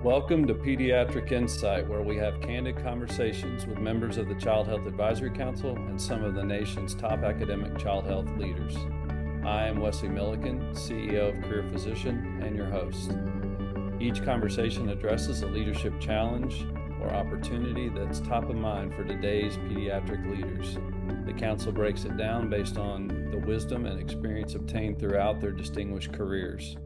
Welcome to Pediatric Insight, where we have candid conversations with members of the Child Health Advisory Council and some of the nation's top academic child health leaders. I am Wesley Millican, CEO of Career Physician, and your host. Each conversation addresses a leadership challenge or opportunity that's top of mind for today's pediatric leaders. The council breaks it down based on the wisdom and experience obtained throughout their distinguished careers.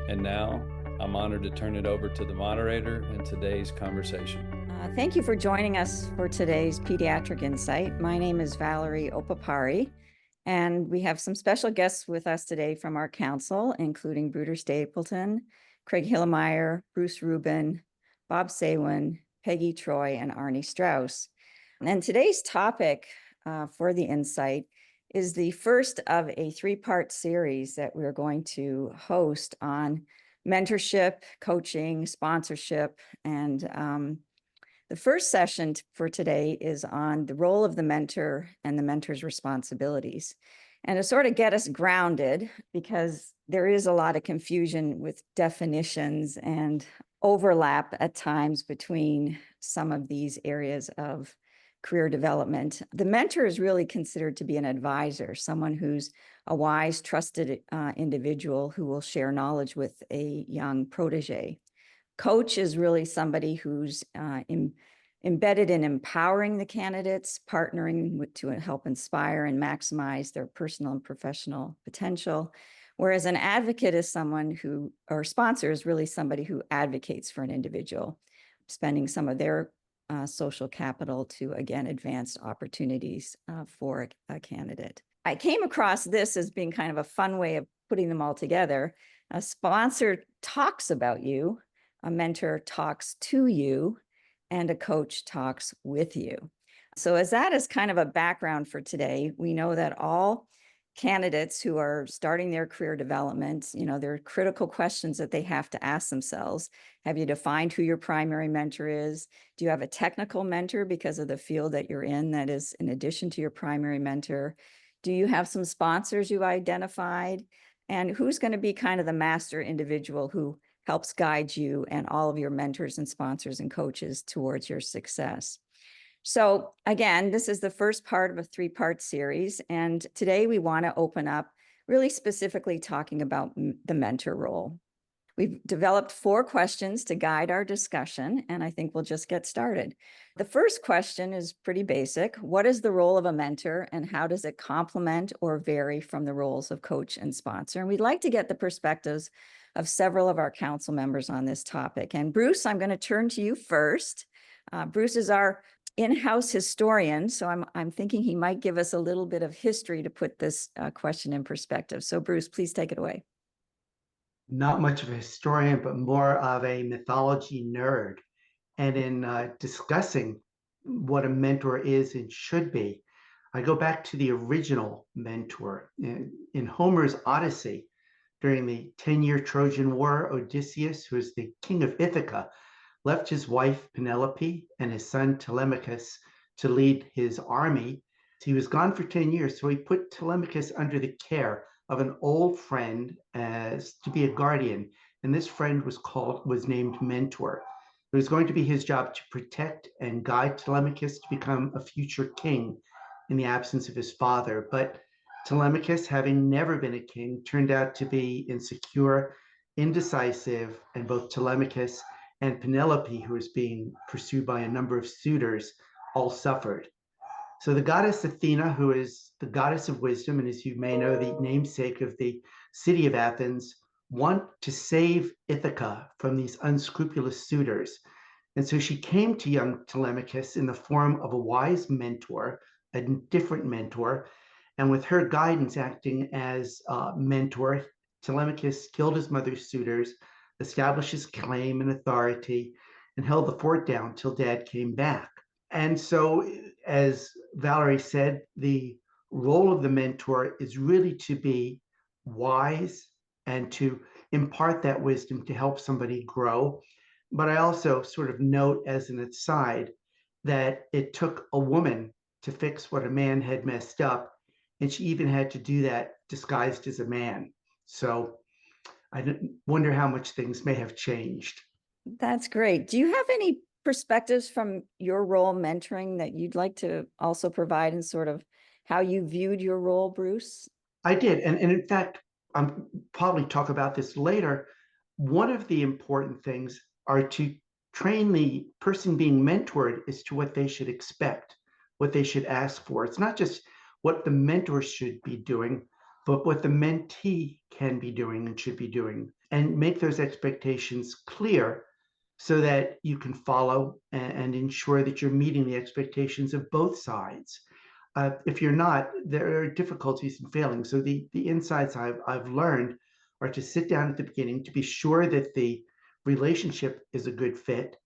And now, I'm honored to turn it over to the moderator in today's conversation. Thank you for joining us for today's Pediatric Insight. My name is Valerie Opipari, and we have some special guests with us today from our council, including Bruder Stapleton, Craig Hillemeier, Bruce Rubin, Bob Sawin, Peggy Troy, and Arnie Strauss. And today's topic for the Insight is the first of a three-part series that we're going to host on mentorship, coaching, sponsorship, and the first session for today is on the role of the mentor and the mentor's responsibilities. And to sort of get us grounded, because there is a lot of confusion with definitions and overlap at times between some of these areas of career development. The mentor is really considered to be an advisor, someone who's a wise, trusted individual who will share knowledge with a young protege. Coach is really somebody who's embedded in empowering the candidates, partnering to help inspire and maximize their personal and professional potential. Whereas an advocate is someone who, or sponsor is really somebody who advocates for an individual, spending some of their social capital to, again, advance opportunities for a candidate. I came across this as being kind of a fun way of putting them all together. A sponsor talks about you, a mentor talks to you, and a coach talks with you. So as that is kind of a background for today, we know that all candidates who are starting their career development, there are critical questions that they have to ask themselves. Have you defined who your primary mentor is? Do you have a technical mentor because of the field that you're in that is in addition to your primary mentor? Do you have some sponsors you've identified? And who's going to be kind of the master individual who helps guide you and all of your mentors and sponsors and coaches towards your success? So again, this is the first part of a three-part series. And today we want to open up really specifically talking about the mentor role. We've developed 4 questions to guide our discussion, and I think we'll just get started. The first question is pretty basic. What is the role of a mentor, and how does it complement or vary from the roles of coach and sponsor? And we'd like to get the perspectives of several of our council members on this topic. And Bruce, I'm going to turn to you first. Bruce is our in-house historian, so I'm thinking he might give us a little bit of history to put this question in perspective. So Bruce, please take it away. Not much of a historian, but more of a mythology nerd. And in discussing what a mentor is and should be, I go back to the original mentor. In Homer's Odyssey, during the 10-year Trojan War, Odysseus, who is the king of Ithaca, left his wife Penelope and his son Telemachus to lead his army. He was gone for 10 years, so he put Telemachus under the care of an old friend as to be a guardian, and this friend was named Mentor. It was going to be his job to protect and guide Telemachus to become a future king in the absence of his father. But Telemachus, having never been a king, turned out to be insecure, indecisive, and both Telemachus and Penelope, who was being pursued by a number of suitors, all suffered. So the goddess Athena, who is the goddess of wisdom, and as you may know, the namesake of the city of Athens, want to save Ithaca from these unscrupulous suitors. And so she came to young Telemachus in the form of a wise mentor, a different mentor, and with her guidance acting as mentor, Telemachus killed his mother's suitors, established his claim and authority, and held the fort down till Dad came back. And so, as Valerie said, the role of the mentor is really to be wise and to impart that wisdom to help somebody grow. But I also sort of note as an aside that it took a woman to fix what a man had messed up, and she even had to do that disguised as a man. So I wonder how much things may have changed. That's great. Do you have any perspectives from your role mentoring that you'd like to also provide in sort of how you viewed your role, Bruce? I did. And in fact, I'm probably talk about this later. One of the important things are to train the person being mentored as to what they should expect, what they should ask for. It's not just what the mentor should be doing, but what the mentee can be doing and should be doing, and make those expectations clear so that you can follow and ensure that you're meeting the expectations of both sides. If you're not, there are difficulties in failing. So the insights I've learned are to sit down at the beginning to be sure that the relationship is a good fit,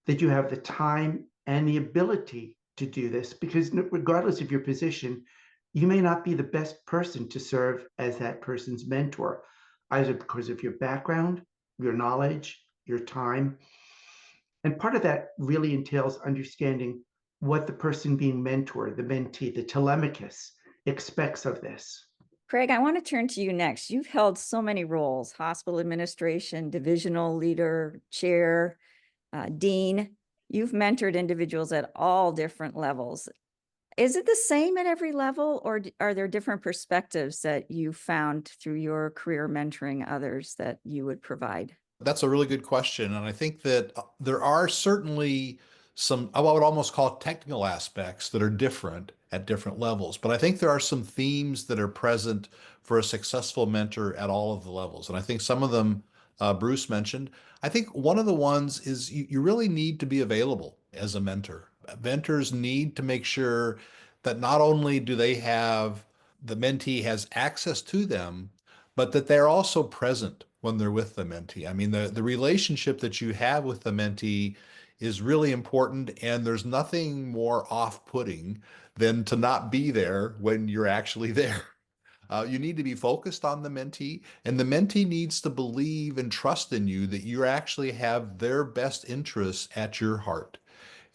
that you have the time and the ability to do this, because regardless of your position, you may not be the best person to serve as that person's mentor, either because of your background, your knowledge, your time. And part of that really entails understanding what the person being mentored, the mentee, the telemachus, expects of this. Craig, I want to turn to you next. You've held so many roles: hospital administration, divisional leader, chair, dean. You've mentored individuals at all different levels. Is it the same at every level, or are there different perspectives that you found through your career mentoring others that you would provide? That's a really good question. And I think that there are certainly some, I would almost call technical aspects that are different at different levels. But I think there are some themes that are present for a successful mentor at all of the levels. And I think some of them Bruce mentioned. I think one of the ones is you really need to be available as a mentor. Mentors need to make sure that not only do they have, the mentee has access to them, but that they're also present when they're with the mentee. I mean, the relationship that you have with the mentee is really important, and there's nothing more off-putting than to not be there when you're actually there. You need to be focused on the mentee, and the mentee needs to believe and trust in you that you actually have their best interests at your heart.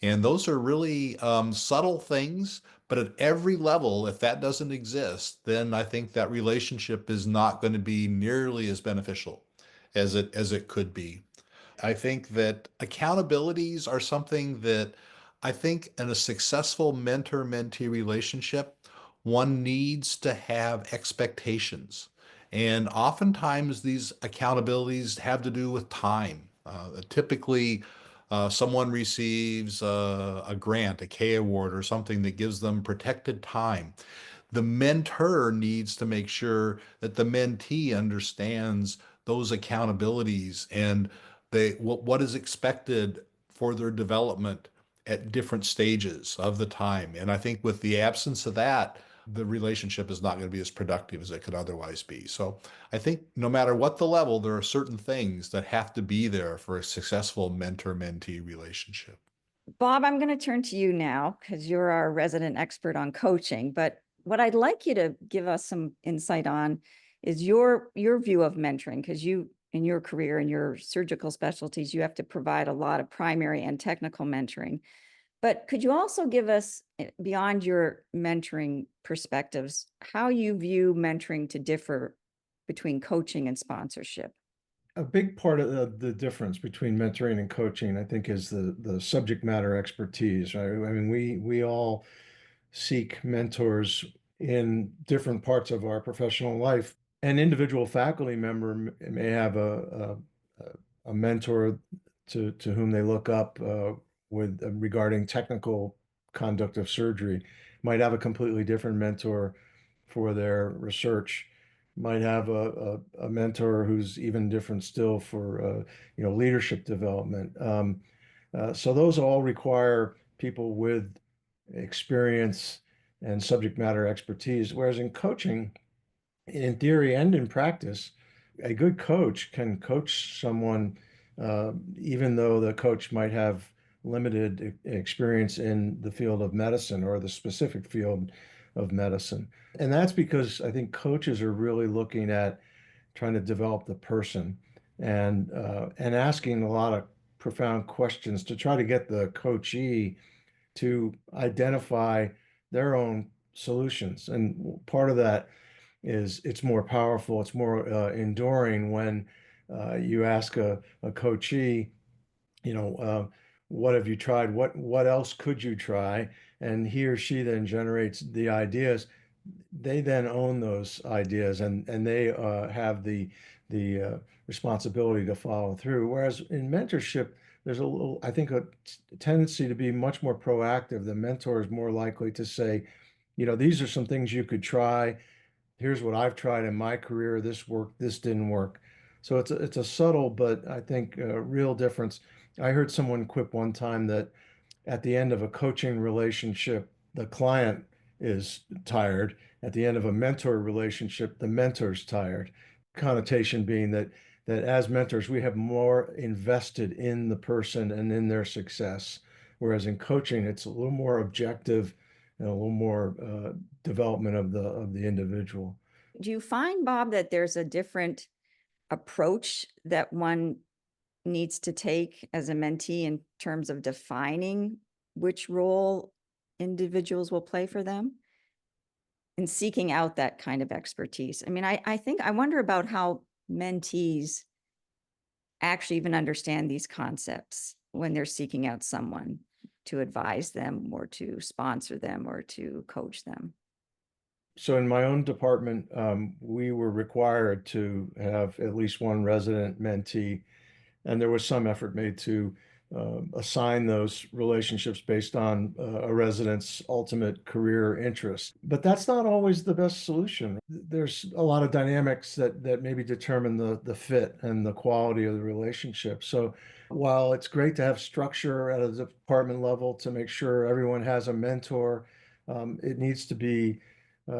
And those are really subtle things, but at every level, if that doesn't exist, then I think that relationship is not going to be nearly as beneficial as it could be. I think that accountabilities are something that I think in a successful mentor-mentee relationship, one needs to have expectations. And oftentimes these accountabilities have to do with time. Typically, someone receives a grant, a K award, or something that gives them protected time. The mentor needs to make sure that the mentee understands those accountabilities and what is expected for their development at different stages of the time. And I think with the absence of that, the relationship is not going to be as productive as it could otherwise be. So I think no matter what the level, there are certain things that have to be there for a successful mentor-mentee relationship. Bob, I'm going to turn to you now because you're our resident expert on coaching. But what I'd like you to give us some insight on is your view of mentoring, because you, in your career and your surgical specialties, you have to provide a lot of primary and technical mentoring. But could you also give us, beyond your mentoring perspectives, how you view mentoring to differ between coaching and sponsorship? A big part of the difference between mentoring and coaching, I think, is the subject matter expertise, right? I mean, we all seek mentors in different parts of our professional life. An individual faculty member may have a mentor to whom they look up with regarding technical conduct of surgery, might have a completely different mentor for their research, might have a mentor who's even different still for leadership development. So those all require people with experience and subject matter expertise. Whereas in coaching, in theory and in practice, a good coach can coach someone, even though the coach might have limited experience in the field of medicine or the specific field of medicine. And that's because I think coaches are really looking at trying to develop the person and asking a lot of profound questions to try to get the coachee to identify their own solutions. And part of that is it's more powerful, it's more enduring when you ask a coachee what have you tried? What else could you try? And he or she then generates the ideas. They then own those ideas, and they have the responsibility to follow through. Whereas in mentorship, there's a little, I think, a tendency to be much more proactive. The mentor is more likely to say, these are some things you could try. Here's what I've tried in my career. This worked, this didn't work. So it's a subtle, but I think real difference. I heard someone quip one time that at the end of a coaching relationship, the client is tired. At the end of a mentor relationship, the mentor's tired. Connotation being that as mentors, we have more invested in the person and in their success. Whereas in coaching, it's a little more objective and a little more development of the individual. Do you find, Bob, that there's a different approach that one needs to take as a mentee in terms of defining which role individuals will play for them and seeking out that kind of expertise? I mean, I wonder about how mentees actually even understand these concepts when they're seeking out someone to advise them or to sponsor them or to coach them. So in my own department, we were required to have at least one resident mentee, and there was some effort made to assign those relationships based on a resident's ultimate career interest. But that's not always the best solution. There's a lot of dynamics that maybe determine the fit and the quality of the relationship. So while it's great to have structure at a department level to make sure everyone has a mentor, it needs to be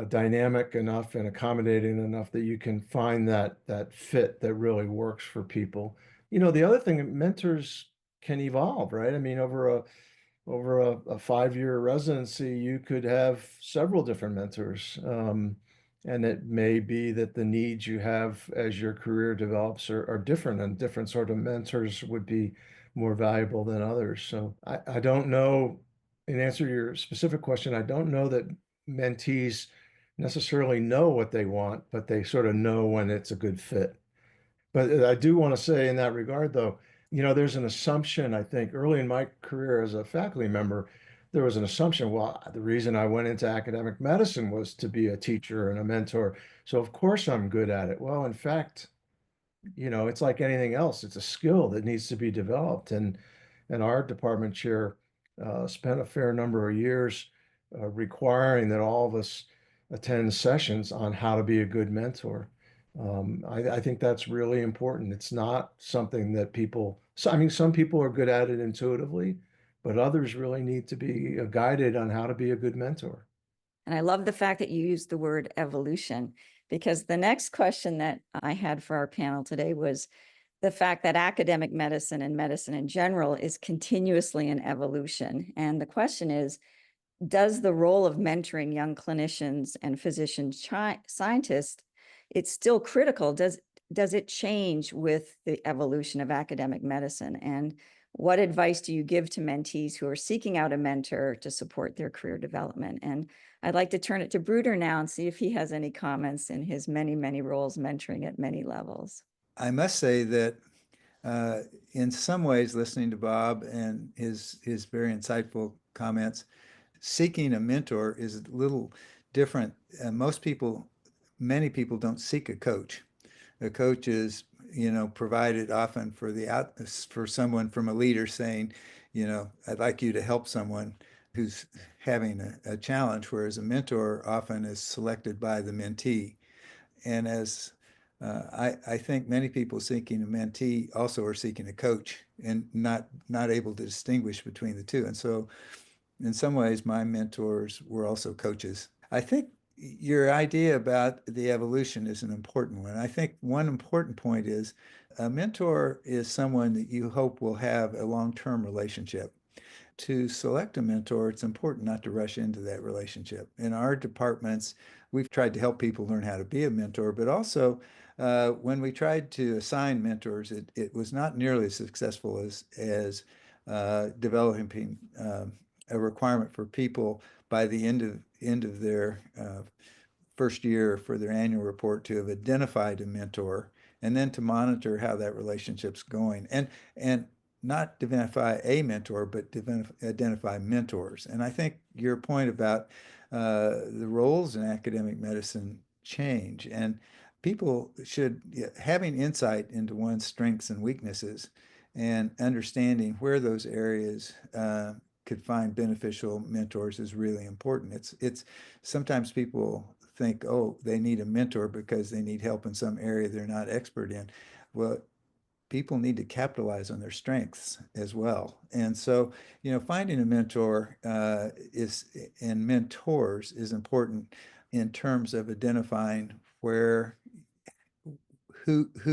dynamic enough and accommodating enough that you can find that fit that really works for people. The other thing, mentors can evolve, right? I mean, over a 5-year residency, you could have several different mentors. And it may be that the needs you have as your career develops are different, and different sort of mentors would be more valuable than others. So I don't know, in answer to your specific question, I don't know that mentees necessarily know what they want, but they sort of know when it's a good fit. But I do want to say in that regard, though, there's an assumption, I think, early in my career as a faculty member, there was an assumption, well, the reason I went into academic medicine was to be a teacher and a mentor. So of course I'm good at it. Well, in fact, it's like anything else. It's a skill that needs to be developed. And our department chair spent a fair number of years requiring that all of us attend sessions on how to be a good mentor. I think that's really important. It's not something that some people are good at it intuitively, but others really need to be guided on how to be a good mentor. And I love the fact that you used the word evolution, because the next question that I had for our panel today was the fact that academic medicine and medicine in general is continuously in evolution. And the question is, does the role of mentoring young clinicians and physician scientists, it's still critical. Does it change with the evolution of academic medicine? And what advice do you give to mentees who are seeking out a mentor to support their career development? And I'd like to turn it to Bruder now and see if he has any comments in his many, many roles, mentoring at many levels. I must say that in some ways, listening to Bob and his very insightful comments, seeking a mentor is a little different. Many people don't seek a coach. A coach is, provided often for someone from a leader saying, I'd like you to help someone who's having a challenge, whereas a mentor often is selected by the mentee. And as I think many people seeking a mentee also are seeking a coach and not able to distinguish between the two. And so in some ways, my mentors were also coaches. I think your idea about the evolution is an important one. I think one important point is a mentor is someone that you hope will have a long-term relationship. To select a mentor, it's important not to rush into that relationship. In our departments, we've tried to help people learn how to be a mentor, but also when we tried to assign mentors, it was not nearly as successful as developing a requirement for people by the end of their first year for their annual report to have identified a mentor and then to monitor how that relationship's going. And not identify a mentor, but identify mentors. And I think your point about the roles in academic medicine change, and people should, having insight into one's strengths and weaknesses and understanding where those areas could find beneficial mentors is really important. It's sometimes people think, oh, they need a mentor because they need help in some area they're not expert in. Well, people need to capitalize on their strengths as well. And so, finding a mentor and mentors is important in terms of identifying who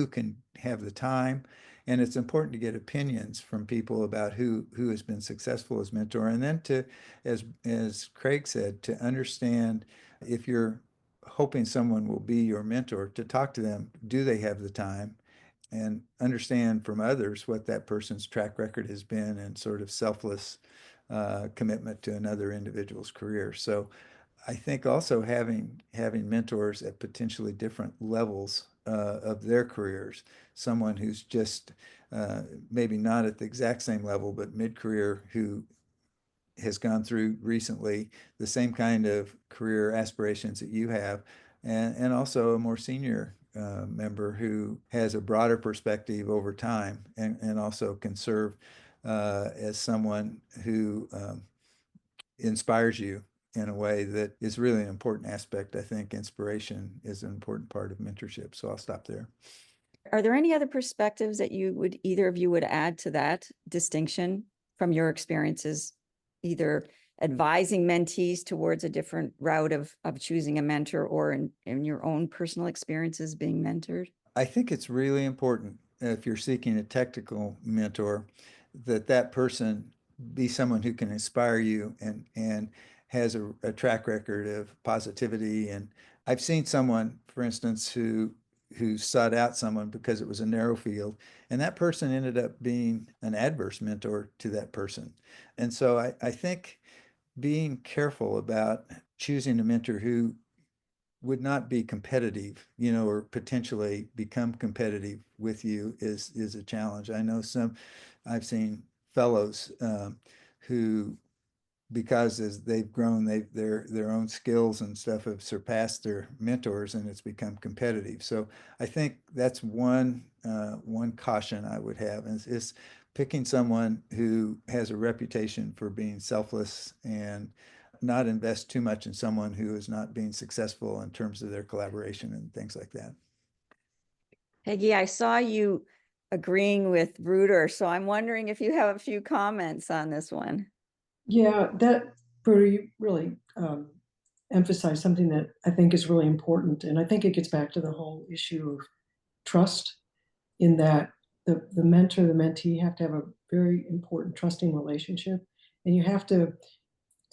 can have the time. And it's important to get opinions from people about who has been successful as mentor. And then to, as Craig said, to understand if you're hoping someone will be your mentor, to talk to them, do they have the time? And understand from others what that person's track record has been and sort of selfless commitment to another individual's career. So I think also having mentors at potentially different levels of their careers, someone who's just maybe not at the exact same level, but mid-career, who has gone through recently the same kind of career aspirations that you have, and also a more senior member who has a broader perspective over time and also can serve as someone who inspires you in a way that is really an important aspect. I think inspiration is an important part of mentorship. So I'll stop there. Are there any other perspectives that either of you would add to that distinction from your experiences, either advising mentees towards a different route of choosing a mentor, or in your own personal experiences being mentored? I think it's really important, if you're seeking a technical mentor, that person be someone who can inspire you and has a track record of positivity. And I've seen someone, for instance, who sought out someone because it was a narrow field, and that person ended up being an adverse mentor to that person. And so I think being careful about choosing a mentor who would not be competitive, or potentially become competitive with you is a challenge. I know I've seen fellows who, because as they've grown, their own skills and stuff have surpassed their mentors, and it's become competitive. So I think that's one caution I would have is picking someone who has a reputation for being selfless and not invest too much in someone who is not being successful in terms of their collaboration and things like that. Peggy, I saw you agreeing with Bruder, so I'm wondering if you have a few comments on this one. Yeah, Bruder, you really emphasize something that I think is really important. And I think it gets back to the whole issue of trust, in that the mentor, the mentee have to have a very important trusting relationship. And you have to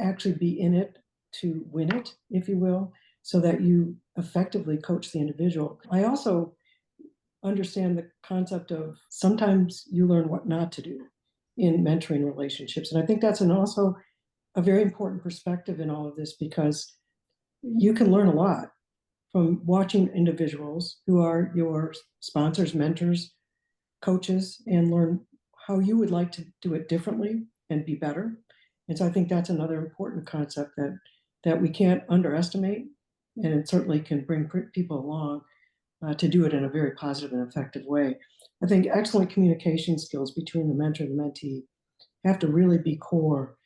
actually be in it to win it, if you will, so that you effectively coach the individual. I also understand the concept of sometimes you learn what not to do in mentoring relationships. And I think that's also a very important perspective in all of this, because you can learn a lot from watching individuals who are your sponsors, mentors, coaches, and learn how you would like to do it differently and be better. And so I think that's another important concept that we can't underestimate, and it certainly can bring people along to do it in a very positive and effective way. I think excellent communication skills between the mentor and the mentee have to really be core,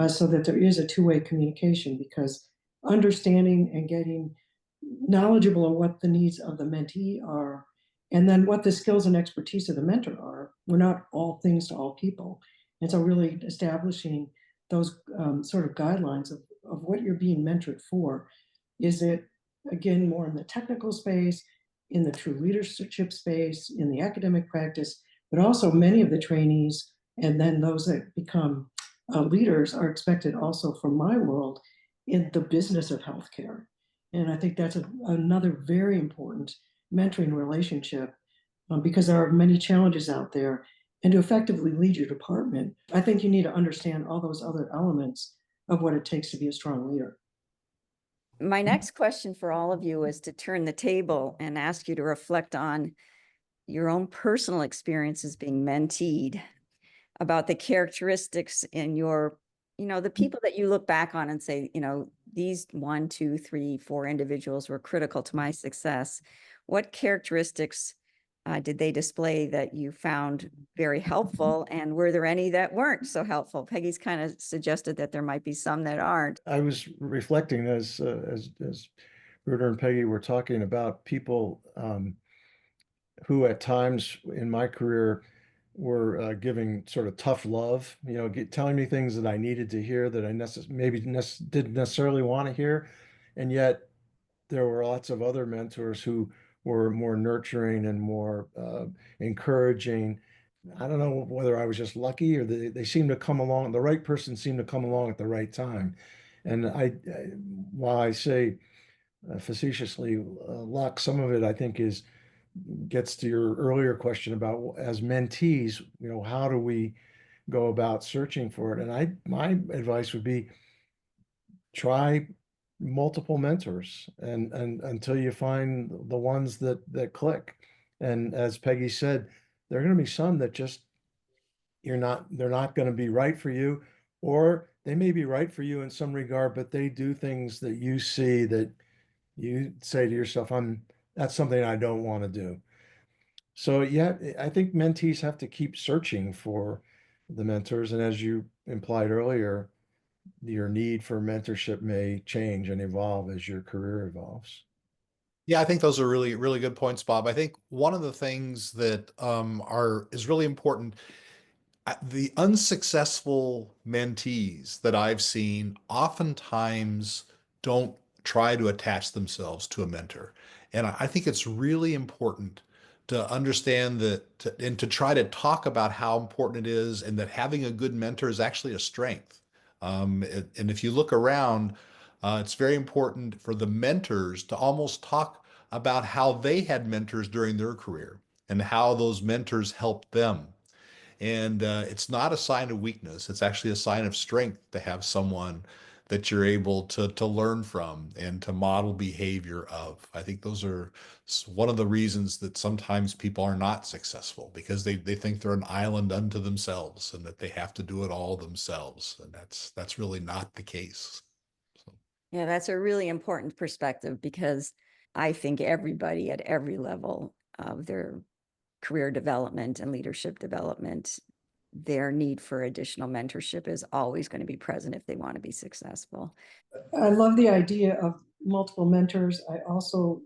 so that there is a two-way communication, because understanding and getting knowledgeable of what the needs of the mentee are, and then what the skills and expertise of the mentor are. We're not all things to all people. And so really establishing those sort of guidelines of what you're being mentored for. Is it, again, more in the technical space, in the true leadership space, in the academic practice, but also many of the trainees and then those that become leaders are expected also, from my world, in the business of healthcare. And I think that's another very important mentoring relationship, because there are many challenges out there. And to effectively lead your department, I think you need to understand all those other elements of what it takes to be a strong leader. My next question for all of you is to turn the table and ask you to reflect on your own personal experiences being menteed. about the characteristics in your, the people that you look back on and say, these 1, 2, 3, 4 individuals were critical to my success. What characteristics did they display that you found very helpful? And were there any that weren't so helpful? Peggy's kind of suggested that there might be some that aren't. I was reflecting as Bruder and Peggy were talking about people who at times in my career were giving sort of tough love, telling me things that I needed to hear that I didn't necessarily want to hear. And yet there were lots of other mentors who were more nurturing and more encouraging. I don't know whether I was just lucky or they seemed to come along, the right person seemed to come along at the right time. And while I say facetiously luck, some of it I think gets to your earlier question about as mentees, how do we go about searching for it? And my advice would be try multiple mentors and until you find the ones that click. And as Peggy said, there are going to be some that just they're not going to be right for you, or they may be right for you in some regard, but they do things that you see that you say to yourself, that's something I don't want to do. So yeah, I think mentees have to keep searching for the mentors. And as you implied earlier, your need for mentorship may change and evolve as your career evolves. Yeah, I think those are really, really good points, Bob. I think one of the things that is really important, the unsuccessful mentees that I've seen oftentimes don't try to attach themselves to a mentor. And I think it's really important to understand that and to try to talk about how important it is and that having a good mentor is actually a strength. And if you look around, it's very important for the mentors to almost talk about how they had mentors during their career and how those mentors helped them. And it's not a sign of weakness. It's actually a sign of strength to have someone that you're able to learn from and to model behavior of. I think those are one of the reasons that sometimes people are not successful, because they think they're an island unto themselves and that they have to do it all themselves. And that's really not the case. So. Yeah, that's a really important perspective, because I think everybody at every level of their career development and leadership development, their need for additional mentorship is always going to be present if they want to be successful. I love the idea of multiple mentors. I also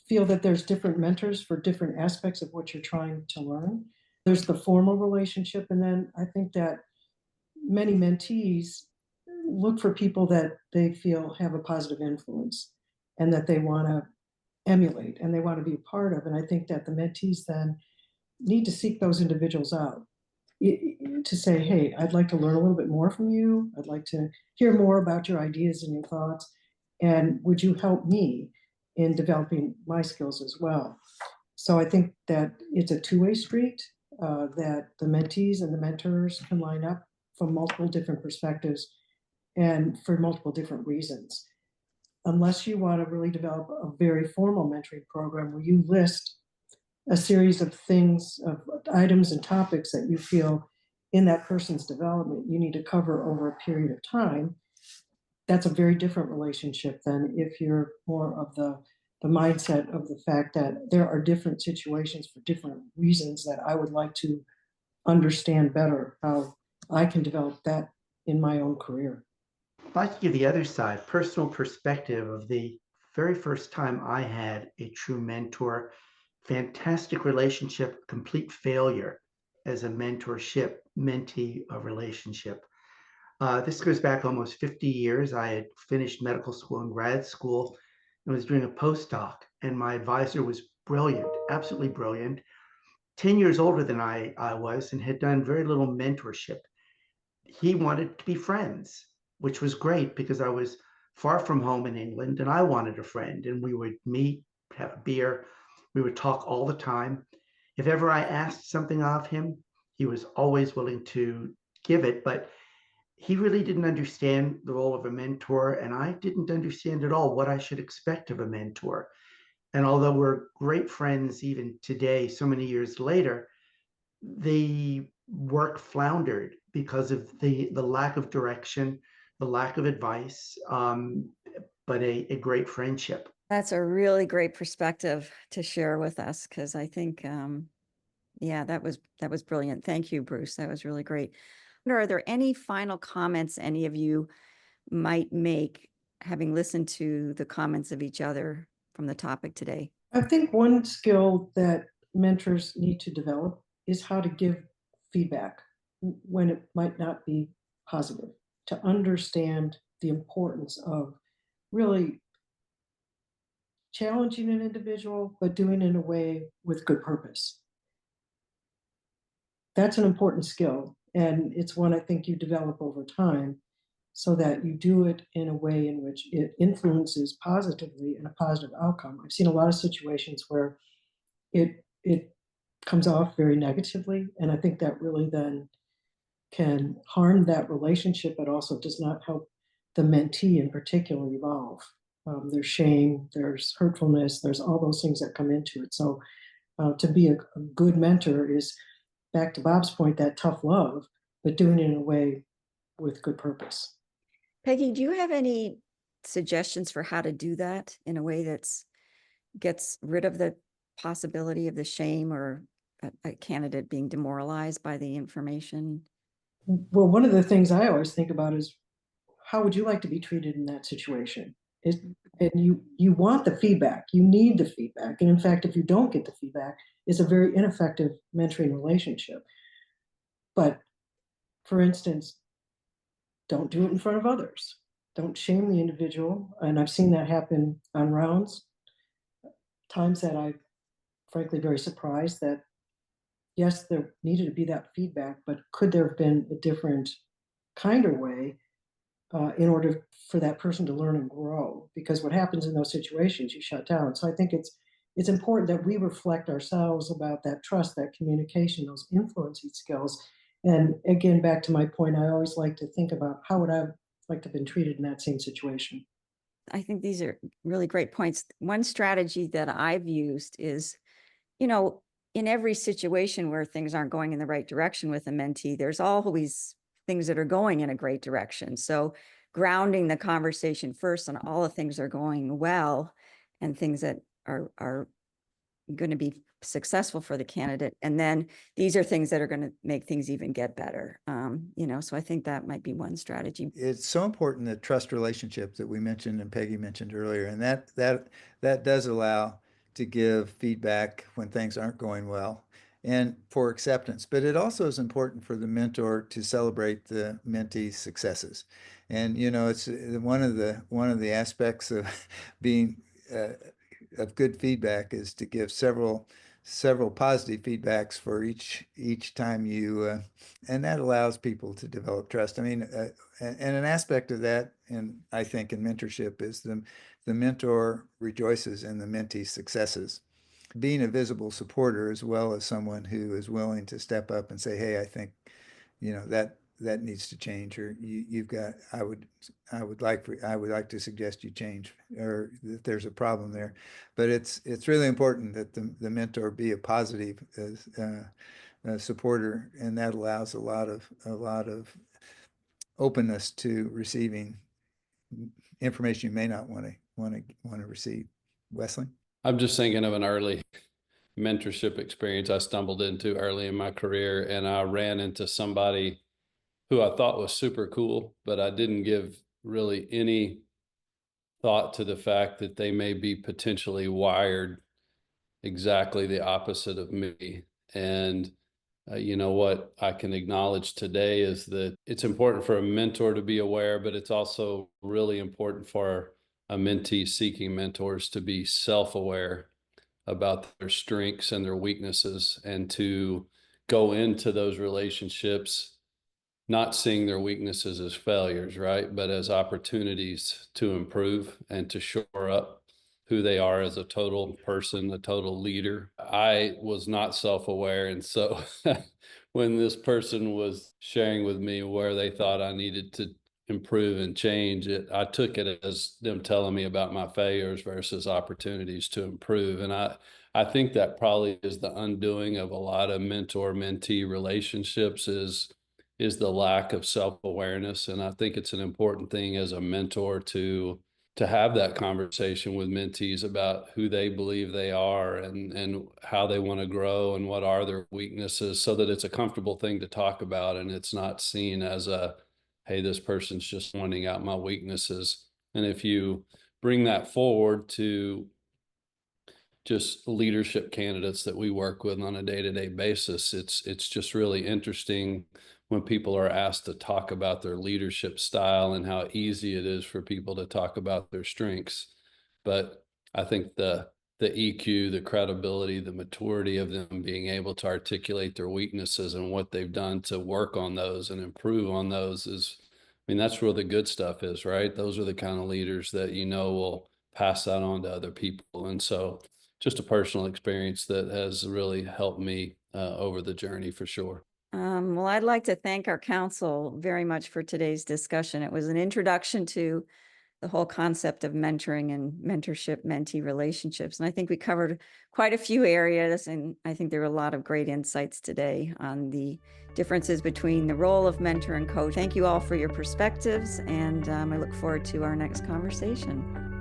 feel that there's different mentors for different aspects of what you're trying to learn. There's the formal relationship, and then I think that many mentees look for people that they feel have a positive influence and that they want to emulate and they want to be a part of. And I think that the mentees then need to seek those individuals out to say, hey, I'd like to learn a little bit more from you. I'd like to hear more about your ideas and your thoughts. And would you help me in developing my skills as well? So I think that it's a two-way street, that the mentees and the mentors can line up from multiple different perspectives and for multiple different reasons. Unless you want to really develop a very formal mentoring program where you list a series of things, of items and topics that you feel in that person's development you need to cover over a period of time, that's a very different relationship than if you're more of the mindset of the fact that there are different situations for different reasons that I would like to understand better how I can develop that in my own career. I'd like to give the other side, personal perspective of the very first time I had a true mentor. Fantastic relationship, complete failure as a mentorship mentee relationship. This goes back almost 50 years. I had finished medical school and grad school and was doing a postdoc, and my advisor was brilliant, absolutely brilliant, 10 years older than I was, and had done very little mentorship. He wanted to be friends, which was great because I was far from home in England and I wanted a friend, and we would meet, have a beer. We would talk all the time. If ever I asked something of him, he was always willing to give it, but he really didn't understand the role of a mentor, and I didn't understand at all what I should expect of a mentor. And although we're great friends even today, so many years later, the work floundered because of the lack of direction, the lack of advice, but a great friendship. That's a really great perspective to share with us, because I think, yeah, that was brilliant. Thank you, Bruce. That was really great. Are there any final comments any of you might make, having listened to the comments of each other from the topic today? I think one skill that mentors need to develop is how to give feedback when it might not be positive, to understand the importance of really challenging an individual, but doing it in a way with good purpose. That's an important skill, and it's one I think you develop over time so that you do it in a way in which it influences positively and a positive outcome. I've seen a lot of situations where it comes off very negatively, and I think that really then can harm that relationship, but also does not help the mentee in particular evolve. There's shame, there's hurtfulness, there's all those things that come into it. So to be a good mentor is, back to Bob's point, that tough love, but doing it in a way with good purpose. Peggy, do you have any suggestions for how to do that in a way that's gets rid of the possibility of the shame or a candidate being demoralized by the information? Well, one of the things I always think about is, how would you like to be treated in that situation? And you want the feedback, you need the feedback. And in fact, if you don't get the feedback, it's a very ineffective mentoring relationship. But for instance, don't do it in front of others. Don't shame the individual. And I've seen that happen on rounds, times that I'm frankly very surprised that, yes, there needed to be that feedback, but could there have been a different, kinder way in order for that person to learn and grow? Because what happens in those situations, you shut down. So I think it's important that we reflect ourselves about that trust, that communication, those influencing skills. And again, back to my point, I always like to think about, how would I like to have been treated in that same situation? I think these are really great points. One strategy that I've used is, in every situation where things aren't going in the right direction with a mentee, there's always things that are going in a great direction. So grounding the conversation first on all the things that are going well and things that are going to be successful for the candidate. And then these are things that are going to make things even get better. So I think that might be one strategy. It's so important, the trust relationship that we mentioned and Peggy mentioned earlier, and that does allow to give feedback when things aren't going well and for acceptance. But it also is important for the mentor to celebrate the mentee's successes. And it's one of the aspects of being of good feedback is to give several positive feedbacks for each time you and that allows people to develop trust. I mean, and an aspect of that, and I think in mentorship, is the mentor rejoices in the mentee's successes, being a visible supporter as well as someone who is willing to step up and say, hey, I think that needs to change, or you've got, I would like to suggest you change, or that there's a problem there. But it's really important that the mentor be a positive supporter, and that allows a lot of openness to receiving information you may not want to receive. Wesley? I'm just thinking of an early mentorship experience I stumbled into early in my career, and I ran into somebody who I thought was super cool, but I didn't give really any thought to the fact that they may be potentially wired exactly the opposite of me. And what I can acknowledge today is that it's important for a mentor to be aware, but it's also really important for a mentee seeking mentors to be self-aware about their strengths and their weaknesses, and to go into those relationships not seeing their weaknesses as failures, right? But as opportunities to improve and to shore up who they are as a total person, a total leader. I was not self-aware. And so when this person was sharing with me where they thought I needed to improve and change it, I took it as them telling me about my failures versus opportunities to improve. And I I think that probably is the undoing of a lot of mentor-mentee relationships is the lack of self-awareness. And I think it's an important thing as a mentor to have that conversation with mentees about who they believe they are and how they want to grow and what are their weaknesses, so that it's a comfortable thing to talk about and it's not seen as a, hey, this person's just pointing out my weaknesses. And if you bring that forward to just leadership candidates that we work with on a day-to-day basis, it's just really interesting when people are asked to talk about their leadership style and how easy it is for people to talk about their strengths. But I think the EQ, the credibility, the maturity of them being able to articulate their weaknesses and what they've done to work on those and improve on those is, I mean, that's where the good stuff is, right? Those are the kind of leaders that will pass that on to other people. And so just a personal experience that has really helped me over the journey for sure. Well, I'd like to thank our council very much for today's discussion. It was an introduction to the whole concept of mentoring and mentorship mentee relationships. And I think we covered quite a few areas, and I think there were a lot of great insights today on the differences between the role of mentor and coach. Thank you all for your perspectives, and I look forward to our next conversation.